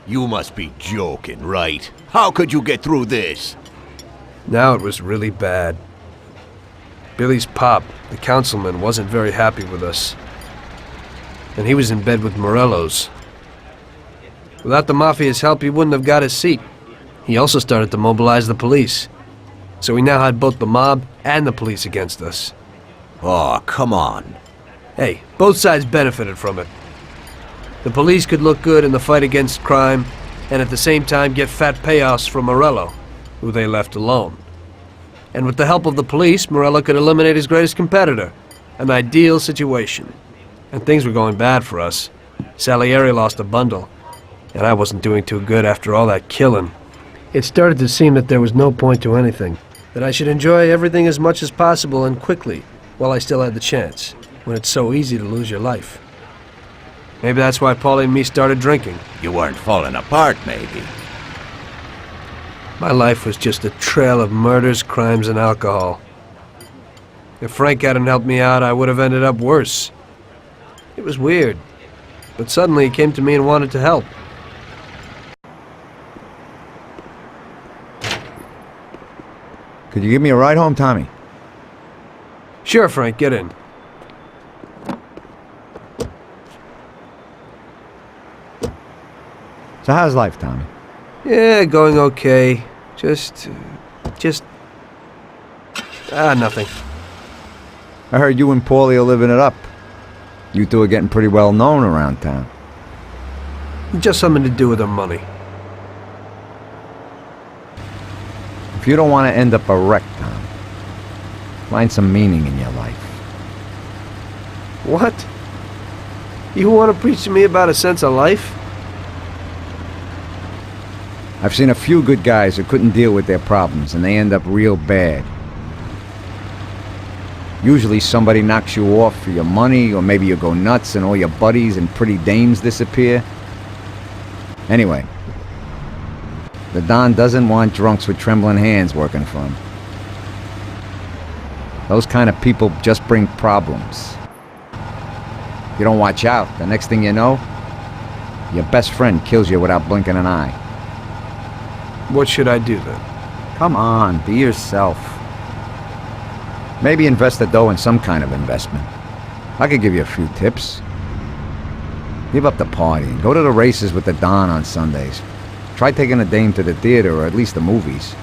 You must be joking, right? How could you get through this? Now it was really bad. Billy's pop, the councilman, wasn't very happy with us. And he was in bed with Morello's. Without the Mafia's help, he wouldn't have got his seat. He also started to mobilize the police. So we now had both the mob and the police against us. Oh, come on. Hey, both sides benefited from it. The police could look good in the fight against crime, and at the same time get fat payoffs from Morello, who they left alone. And with the help of the police, Morello could eliminate his greatest competitor. An ideal situation. And things were going bad for us. Salieri lost a bundle, and I wasn't doing too good after all that killing. It started to seem that there was no point to anything, that I should enjoy everything as much as possible and quickly, while I still had the chance, when it's so easy to lose your life. Maybe that's why Paulie and me started drinking. You weren't falling apart, maybe. My life was just a trail of murders, crimes, and alcohol. If Frank hadn't helped me out, I would have ended up worse. It was weird, but suddenly he came to me and wanted to help. Could you give me a ride home, Tommy? Sure, Frank, get in. So how's life, Tommy? Yeah, going okay. Nothing. I heard you and Paulie are living it up. You two are getting pretty well known around town. Just something to do with the money. If you don't want to end up a wreck, Tom, find some meaning in your life. What? You want to preach to me about a sense of life? I've seen a few good guys who couldn't deal with their problems, and they end up real bad. Usually somebody knocks you off for your money, or maybe you go nuts and all your buddies and pretty dames disappear. Anyway, the Don doesn't want drunks with trembling hands working for him. Those kind of people just bring problems. If you don't watch out, the next thing you know, your best friend kills you without blinking an eye. What should I do then? Come on, be yourself. Maybe invest the dough in some kind of investment. I could give you a few tips. Give up the party and go to the races with the Don on Sundays. Try taking a dame to the theater or at least the movies.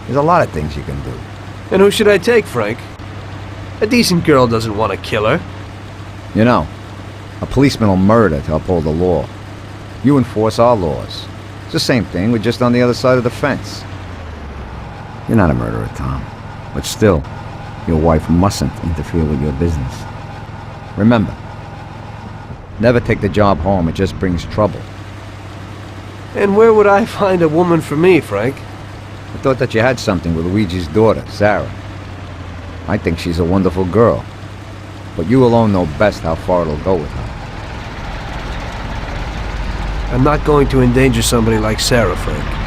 There's a lot of things you can do. And who should I take, Frank? A decent girl doesn't want to kill her. You know, a policeman will murder to uphold the law. You enforce our laws. It's the same thing, we're just on the other side of the fence. You're not a murderer, Tom. But still, your wife mustn't interfere with your business. Remember, never take the job home, it just brings trouble. And where would I find a woman for me, Frank? I thought that you had something with Luigi's daughter, Sarah. I think she's a wonderful girl. But you alone know best how far it'll go with her. I'm not going to endanger somebody like Sarah, Frank.